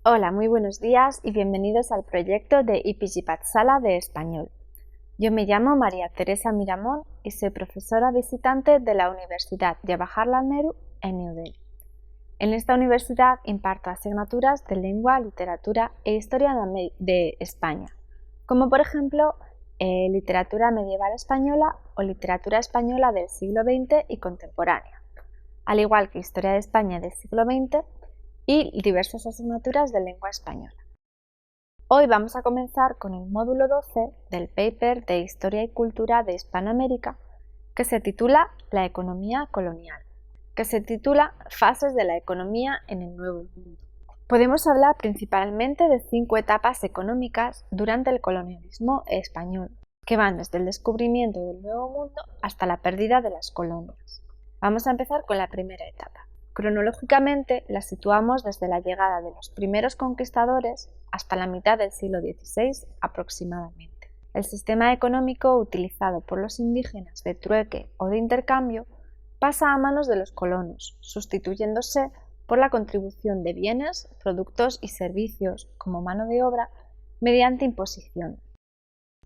Hola, muy buenos días y bienvenidos al proyecto de IPG-PATSALA de español. Yo me llamo María Teresa Miramón y soy profesora visitante de la Universidad Jawaharlal Nehru en New Delhi. En esta universidad imparto asignaturas de lengua, literatura e historia de España, como por ejemplo literatura medieval española o literatura española del siglo XX y contemporánea, al igual que historia de España del siglo XX y diversas asignaturas de lengua española. Hoy vamos a comenzar con el módulo 12 del paper de Historia y Cultura de Hispanoamérica, que se titula La economía colonial, que se titula Fases de la economía en el Nuevo Mundo. Podemos hablar principalmente de 5 etapas económicas durante el colonialismo español, que van desde el descubrimiento del Nuevo Mundo hasta la pérdida de las colonias. Vamos a empezar con la primera etapa. Cronológicamente la situamos desde la llegada de los primeros conquistadores hasta la mitad del siglo XVI aproximadamente. El sistema económico utilizado por los indígenas de trueque o de intercambio pasa a manos de los colonos, sustituyéndose por la contribución de bienes, productos y servicios como mano de obra mediante imposición.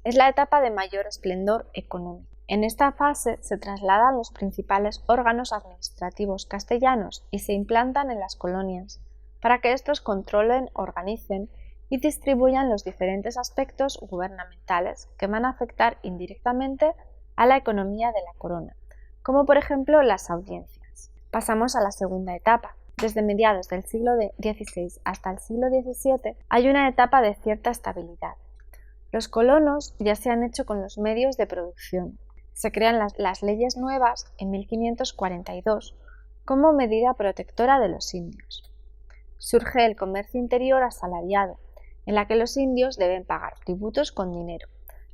Es la etapa de mayor esplendor económico. En esta fase se trasladan los principales órganos administrativos castellanos y se implantan en las colonias, para que estos controlen, organicen y distribuyan los diferentes aspectos gubernamentales que van a afectar indirectamente a la economía de la corona, como por ejemplo las audiencias. Pasamos a la segunda etapa. Desde mediados del siglo XVI hasta el siglo XVII hay una etapa de cierta estabilidad. Los colonos ya se han hecho con los medios de producción. Se crean las leyes nuevas en 1542 como medida protectora de los indios. Surge el comercio interior asalariado, en la que los indios deben pagar tributos con dinero,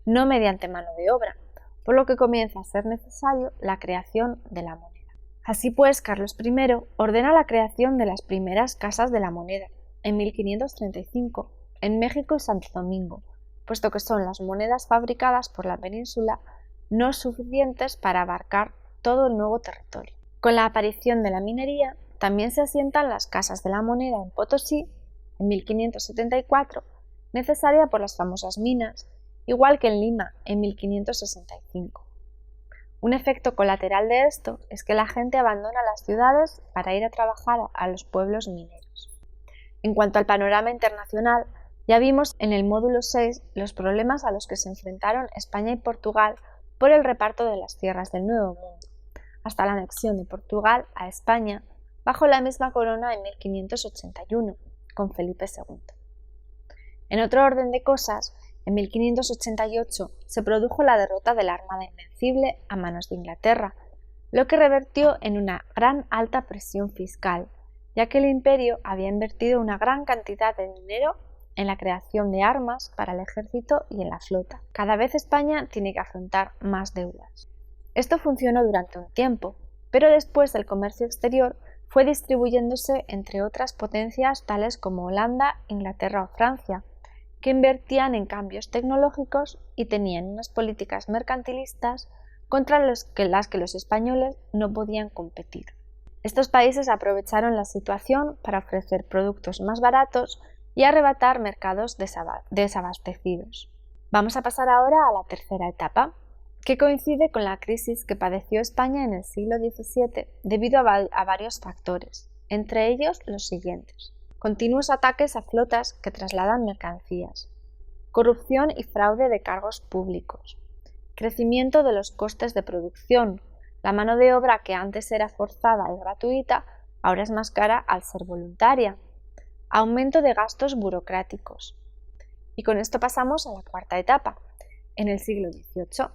no mediante mano de obra, por lo que comienza a ser necesario la creación de la moneda. Así pues, Carlos I ordena la creación de las primeras casas de la moneda en 1535 en México y Santo Domingo, puesto que son las monedas fabricadas por la península no suficientes para abarcar todo el nuevo territorio. Con la aparición de la minería, también se asientan las casas de la moneda en Potosí, en 1574, necesaria por las famosas minas, igual que en Lima, en 1565. Un efecto colateral de esto es que la gente abandona las ciudades para ir a trabajar a los pueblos mineros. En cuanto al panorama internacional, ya vimos en el módulo 6 los problemas a los que se enfrentaron España y Portugal por el reparto de las tierras del Nuevo Mundo, hasta la anexión de Portugal a España bajo la misma corona en 1581, con Felipe II. En otro orden de cosas, en 1588 se produjo la derrota de la Armada Invencible a manos de Inglaterra, lo que revertió en una gran alta presión fiscal, ya que el imperio había invertido una gran cantidad de dinero en la creación de armas para el ejército y en la flota. Cada vez España tiene que afrontar más deudas. Esto funcionó durante un tiempo, pero después el comercio exterior fue distribuyéndose entre otras potencias tales como Holanda, Inglaterra o Francia, que invertían en cambios tecnológicos y tenían unas políticas mercantilistas contra las que los españoles no podían competir. Estos países aprovecharon la situación para ofrecer productos más baratos y arrebatar mercados desabastecidos. Vamos a pasar ahora a la tercera etapa, que coincide con la crisis que padeció España en el siglo XVII debido a varios factores, entre ellos los siguientes: continuos ataques a flotas que trasladan mercancías, corrupción y fraude de cargos públicos, crecimiento de los costes de producción, la mano de obra que antes era forzada y gratuita ahora es más cara al ser voluntaria, aumento de gastos burocráticos. Y con esto pasamos a la cuarta etapa, en el siglo XVIII,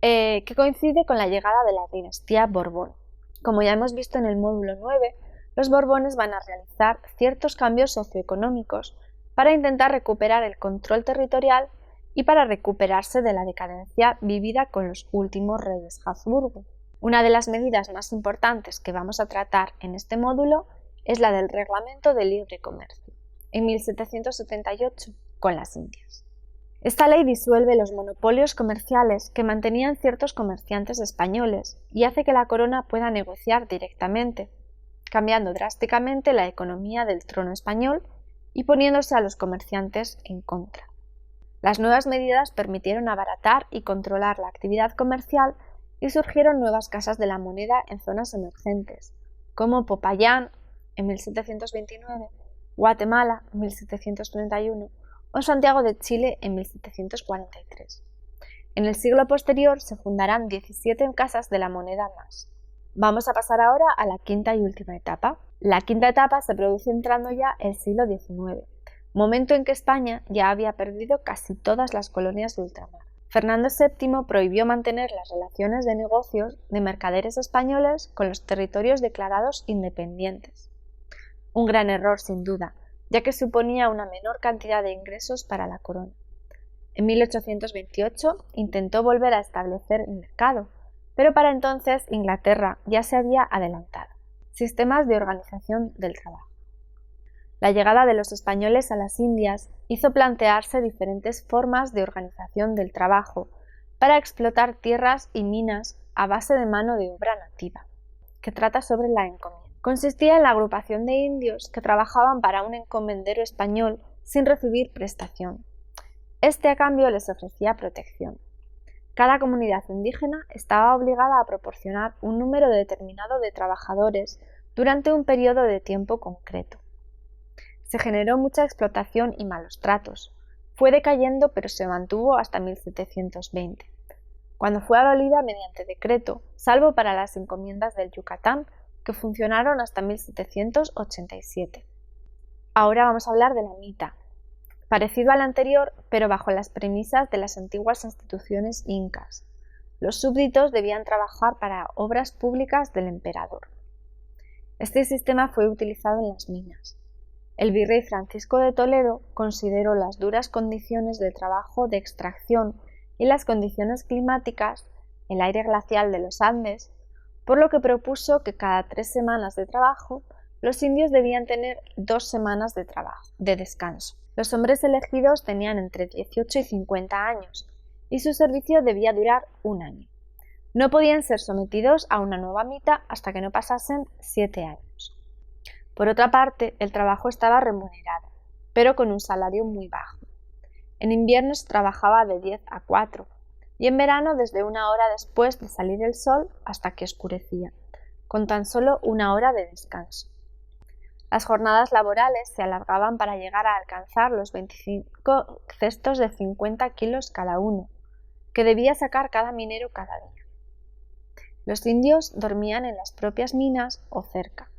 que coincide con la llegada de la dinastía Borbón. Como ya hemos visto en el módulo 9, los Borbones van a realizar ciertos cambios socioeconómicos para intentar recuperar el control territorial y para recuperarse de la decadencia vivida con los últimos reyes Habsburgo. Una de las medidas más importantes que vamos a tratar en este módulo es la del Reglamento de Libre Comercio, en 1778, con las Indias. Esta ley disuelve los monopolios comerciales que mantenían ciertos comerciantes españoles y hace que la corona pueda negociar directamente, cambiando drásticamente la economía del trono español y poniéndose a los comerciantes en contra. Las nuevas medidas permitieron abaratar y controlar la actividad comercial y surgieron nuevas casas de la moneda en zonas emergentes, como Popayán en 1729, Guatemala en 1731 o Santiago de Chile en 1743. En el siglo posterior se fundarán 17 casas de la moneda más. Vamos a pasar ahora a la quinta y última etapa. La quinta etapa se produce entrando ya el siglo XIX, momento en que España ya había perdido casi todas las colonias de ultramar. Fernando VII prohibió mantener las relaciones de negocios de mercaderes españoles con los territorios declarados independientes. Un gran error, sin duda, ya que suponía una menor cantidad de ingresos para la corona. En 1828 intentó volver a establecer el mercado, pero para entonces Inglaterra ya se había adelantado. Sistemas de organización del trabajo. La llegada de los españoles a las Indias hizo plantearse diferentes formas de organización del trabajo para explotar tierras y minas a base de mano de obra nativa, que trata sobre la encomienda. Consistía en la agrupación de indios que trabajaban para un encomendero español sin recibir prestación. Este a cambio les ofrecía protección. Cada comunidad indígena estaba obligada a proporcionar un número determinado de trabajadores durante un periodo de tiempo concreto. Se generó mucha explotación y malos tratos. Fue decayendo, pero se mantuvo hasta 1720, cuando fue abolida mediante decreto, salvo para las encomiendas del Yucatán, que funcionaron hasta 1787. Ahora vamos a hablar de la mita, parecido al anterior, pero bajo las premisas de las antiguas instituciones incas. Los súbditos debían trabajar para obras públicas del emperador. Este sistema fue utilizado en las minas. El virrey Francisco de Toledo consideró las duras condiciones de trabajo de extracción y las condiciones climáticas, el aire glacial de los Andes, por lo que propuso que cada 3 semanas de trabajo los indios debían tener 2 semanas de descanso. Los hombres elegidos tenían entre 18 y 50 años y su servicio debía durar 1 año. No podían ser sometidos a una nueva mita hasta que no pasasen 7 años. Por otra parte, el trabajo estaba remunerado, pero con un salario muy bajo. En invierno se trabajaba de 10 a 4 y en verano desde 1 hora después de salir el sol hasta que oscurecía, con tan solo 1 hora de descanso. Las jornadas laborales se alargaban para llegar a alcanzar los 25 cestos de 50 kilos cada uno, que debía sacar cada minero cada día. Los indios dormían en las propias minas o cerca,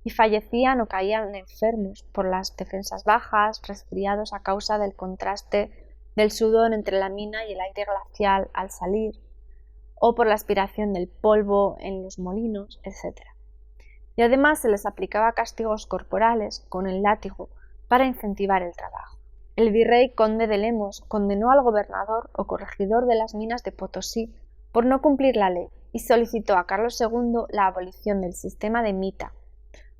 y fallecían o caían enfermos por las defensas bajas, resfriados a causa del contraste del sudor entre la mina y el aire glacial al salir, o por la aspiración del polvo en los molinos, etc. Y además se les aplicaba castigos corporales con el látigo para incentivar el trabajo. El virrey conde de Lemos condenó al gobernador o corregidor de las minas de Potosí por no cumplir la ley y solicitó a Carlos II la abolición del sistema de mita,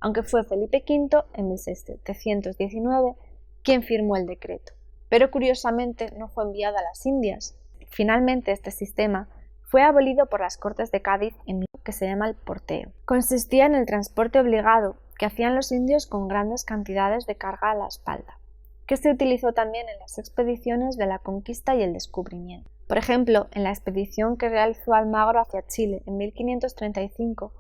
aunque fue Felipe V en 1719 quien firmó el decreto, pero curiosamente no fue enviado a las Indias. Finalmente este sistema fue abolido por las Cortes de Cádiz en lo que se llama el porteo. Consistía en el transporte obligado que hacían los indios con grandes cantidades de carga a la espalda, que se utilizó también en las expediciones de la conquista y el descubrimiento. Por ejemplo, en la expedición que realizó Almagro hacia Chile en 1535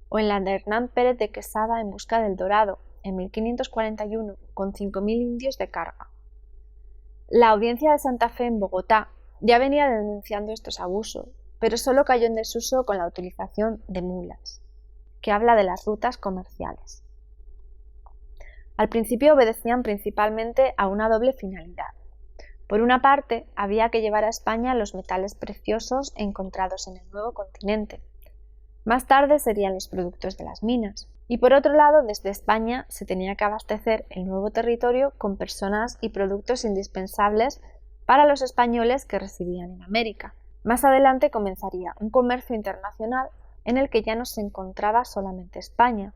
o en la de Hernán Pérez de Quesada en busca del Dorado en 1541 con 5.000 indios de carga. La Audiencia de Santa Fe en Bogotá ya venía denunciando estos abusos, pero solo cayó en desuso con la utilización de mulas, que habla de las rutas comerciales. Al principio obedecían principalmente a una doble finalidad. Por una parte, había que llevar a España los metales preciosos encontrados en el nuevo continente. Más tarde serían los productos de las minas. Y por otro lado, desde España se tenía que abastecer el nuevo territorio con personas y productos indispensables para los españoles que residían en América. Más adelante comenzaría un comercio internacional en el que ya no se encontraba solamente España.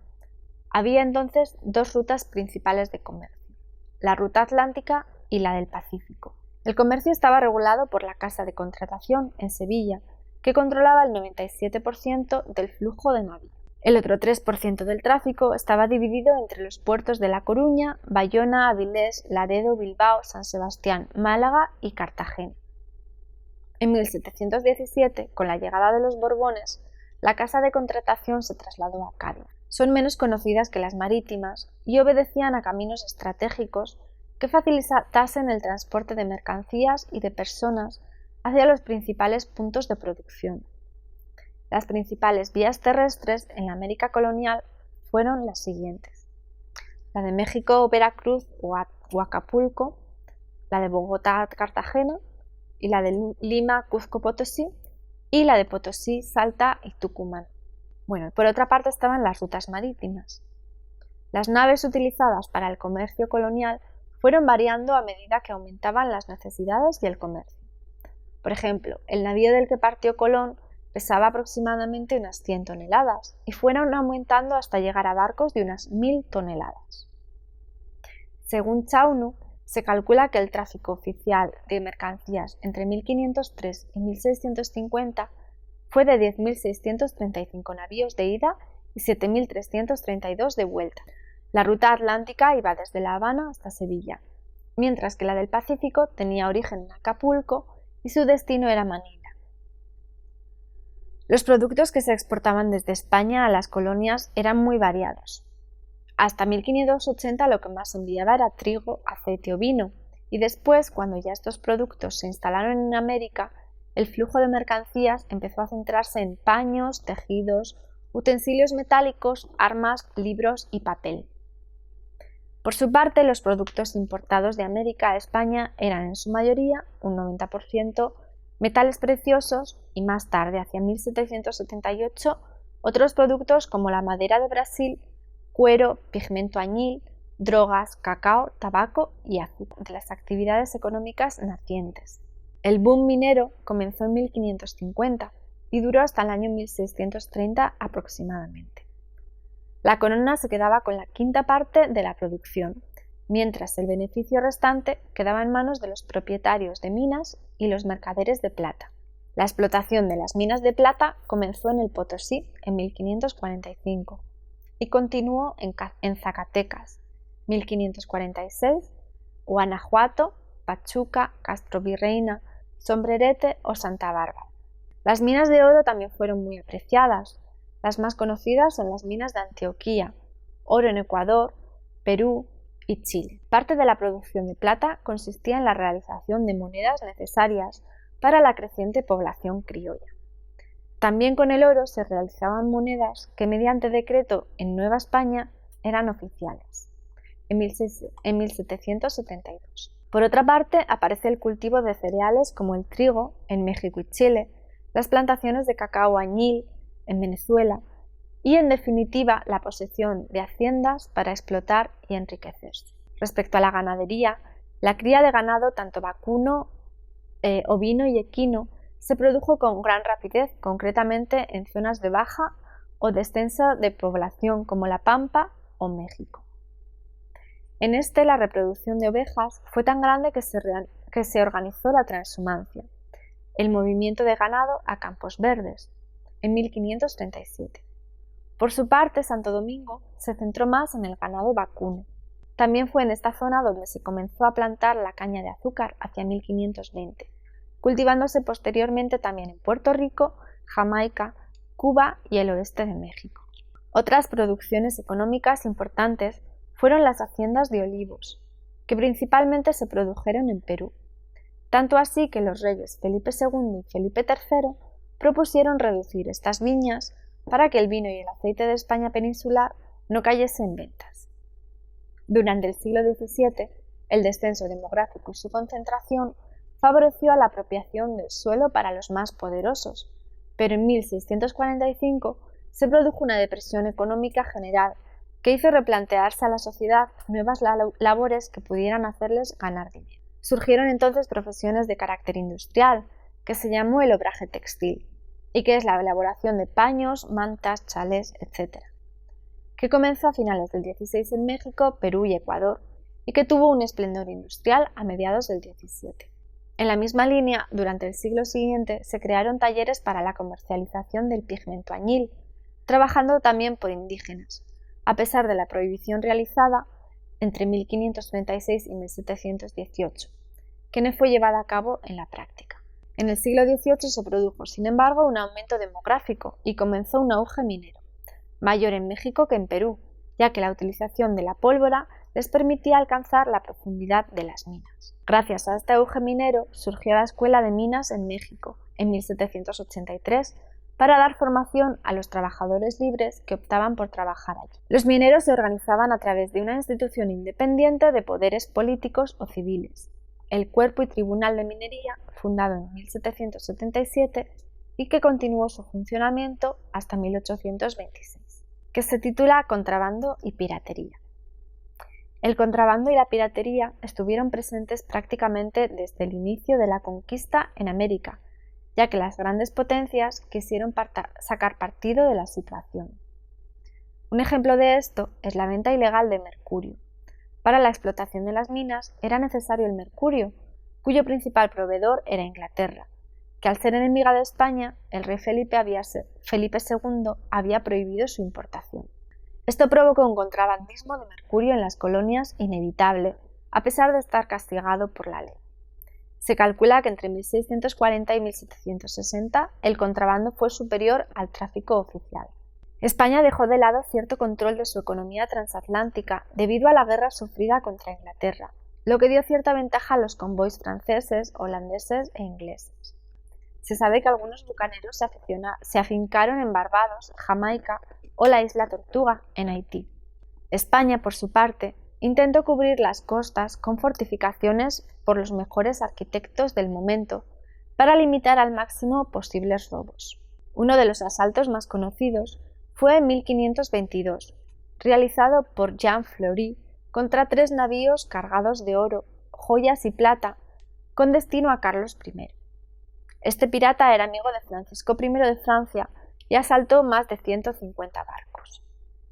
Había entonces 2 rutas principales de comercio, la ruta atlántica y la del Pacífico. El comercio estaba regulado por la Casa de Contratación en Sevilla, que controlaba el 97% del flujo de navíos. El otro 3% del tráfico estaba dividido entre los puertos de La Coruña, Bayona, Avilés, Laredo, Bilbao, San Sebastián, Málaga y Cartagena. En 1717, con la llegada de los Borbones, la casa de contratación se trasladó a Cádiz. Son menos conocidas que las marítimas y obedecían a caminos estratégicos que facilitasen el transporte de mercancías y de personas hacia los principales puntos de producción. Las principales vías terrestres en la América colonial fueron las siguientes: la de México, Veracruz o Acapulco, la de Bogotá, Cartagena, y la de Lima, Cuzco, Potosí, y la de Potosí, Salta y Tucumán. Bueno, por otra parte estaban las rutas marítimas. Las naves utilizadas para el comercio colonial fueron variando a medida que aumentaban las necesidades y el comercio. Por ejemplo, el navío del que partió Colón pesaba aproximadamente unas 100 toneladas y fueron aumentando hasta llegar a barcos de unas 1000 toneladas. Según Chaunu, se calcula que el tráfico oficial de mercancías entre 1503 y 1650 fue de 10.635 navíos de ida y 7.332 de vuelta. La ruta atlántica iba desde La Habana hasta Sevilla, mientras que la del Pacífico tenía origen en Acapulco y su destino era Manila. Los productos que se exportaban desde España a las colonias eran muy variados. Hasta 1580 lo que más se enviaba era trigo, aceite o vino, y después, cuando ya estos productos se instalaron en América, el flujo de mercancías empezó a centrarse en paños, tejidos, utensilios metálicos, armas, libros y papel. Por su parte, los productos importados de América a España eran en su mayoría, un 90%, metales preciosos y más tarde, hacia 1778, otros productos como la madera de Brasil, cuero, pigmento añil, drogas, cacao, tabaco y azúcar, de las actividades económicas nacientes. El boom minero comenzó en 1550 y duró hasta el año 1630 aproximadamente. La corona se quedaba con la quinta parte de la producción, mientras el beneficio restante quedaba en manos de los propietarios de minas y los mercaderes de plata. La explotación de las minas de plata comenzó en el Potosí en 1545 y continuó en Zacatecas, 1546, Guanajuato, Pachuca, Castrovirreina, Sombrerete o Santa Bárbara. Las minas de oro también fueron muy apreciadas. Las más conocidas son las minas de Antioquía, oro en Ecuador, Perú y Chile. Parte de la producción de plata consistía en la realización de monedas necesarias para la creciente población criolla. También con el oro se realizaban monedas que mediante decreto en Nueva España eran oficiales, en 1772. Por otra parte, aparece el cultivo de cereales como el trigo en México y Chile, las plantaciones de cacao añil en Venezuela y, en definitiva, la posesión de haciendas para explotar y enriquecerse. Respecto a la ganadería, la cría de ganado tanto vacuno, ovino y equino se produjo con gran rapidez, concretamente en zonas de baja o descenso de población como La Pampa o México. En la reproducción de ovejas fue tan grande que se organizó la transhumancia, el movimiento de ganado a Campos Verdes, en 1537. Por su parte, Santo Domingo se centró más en el ganado vacuno. También fue en esta zona donde se comenzó a plantar la caña de azúcar hacia 1520, cultivándose posteriormente también en Puerto Rico, Jamaica, Cuba y el oeste de México. Otras producciones económicas importantes fueron las haciendas de olivos, que principalmente se produjeron en Perú. Tanto así que los reyes Felipe II y Felipe III propusieron reducir estas viñas para que el vino y el aceite de España peninsular no cayese en ventas. Durante el siglo XVII, el descenso demográfico y su concentración favoreció a la apropiación del suelo para los más poderosos, pero en 1645 se produjo una depresión económica general que hizo replantearse a la sociedad nuevas labores que pudieran hacerles ganar dinero. Surgieron entonces profesiones de carácter industrial, que se llamó el obraje textil, y que es la elaboración de paños, mantas, chalés, etc., que comenzó a finales del XVI en México, Perú y Ecuador, y que tuvo un esplendor industrial a mediados del XVII. En la misma línea, durante el siglo siguiente, se crearon talleres para la comercialización del pigmento añil, trabajando también por indígenas, a pesar de la prohibición realizada entre 1536 y 1718, que no fue llevada a cabo en la práctica. En el siglo XVIII se produjo, sin embargo, un aumento demográfico y comenzó un auge minero, mayor en México que en Perú, ya que la utilización de la pólvora les permitía alcanzar la profundidad de las minas. Gracias a este auge minero surgió la Escuela de Minas en México en 1783 para dar formación a los trabajadores libres que optaban por trabajar allí. Los mineros se organizaban a través de una institución independiente de poderes políticos o civiles, el Cuerpo y Tribunal de Minería, fundado en 1777 y que continuó su funcionamiento hasta 1826, que se titula Contrabando y Piratería. El contrabando y la piratería estuvieron presentes prácticamente desde el inicio de la conquista en América, ya que las grandes potencias quisieron sacar partido de la situación. Un ejemplo de esto es la venta ilegal de mercurio. Para la explotación de las minas era necesario el mercurio, cuyo principal proveedor era Inglaterra, que al ser enemiga de España, el rey Felipe II había prohibido su importación. Esto provocó un contrabandismo de mercurio en las colonias inevitable, a pesar de estar castigado por la ley. Se calcula que entre 1640 y 1760 el contrabando fue superior al tráfico oficial. España dejó de lado cierto control de su economía transatlántica debido a la guerra sufrida contra Inglaterra, lo que dio cierta ventaja a los convoys franceses, holandeses e ingleses. Se sabe que algunos bucaneros se afincaron en Barbados, Jamaica o la isla Tortuga, en Haití. España, por su parte, intentó cubrir las costas con fortificaciones por los mejores arquitectos del momento para limitar al máximo posibles robos. Uno de los asaltos más conocidos fue en 1522, realizado por Jean Fleury contra 3 navíos cargados de oro, joyas y plata con destino a Carlos I. Este pirata era amigo de Francisco I de Francia y asaltó más de 150 barcos.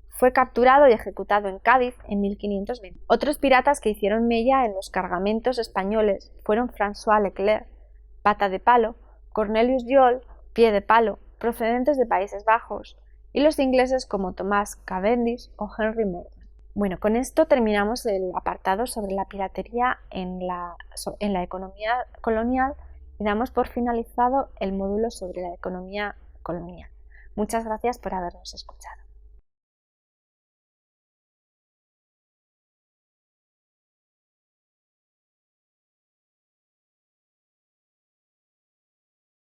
Fue capturado y ejecutado en Cádiz en 1520. Otros piratas que hicieron mella en los cargamentos españoles fueron François Leclerc, Pata de Palo, Cornelius Yole, Pie de Palo, procedentes de Países Bajos, y los ingleses como Thomas Cavendish o Henry Morgan. Bueno, con esto terminamos el apartado sobre la piratería en la economía colonial y damos por finalizado el módulo sobre la economía colonial. Muchas gracias por habernos escuchado.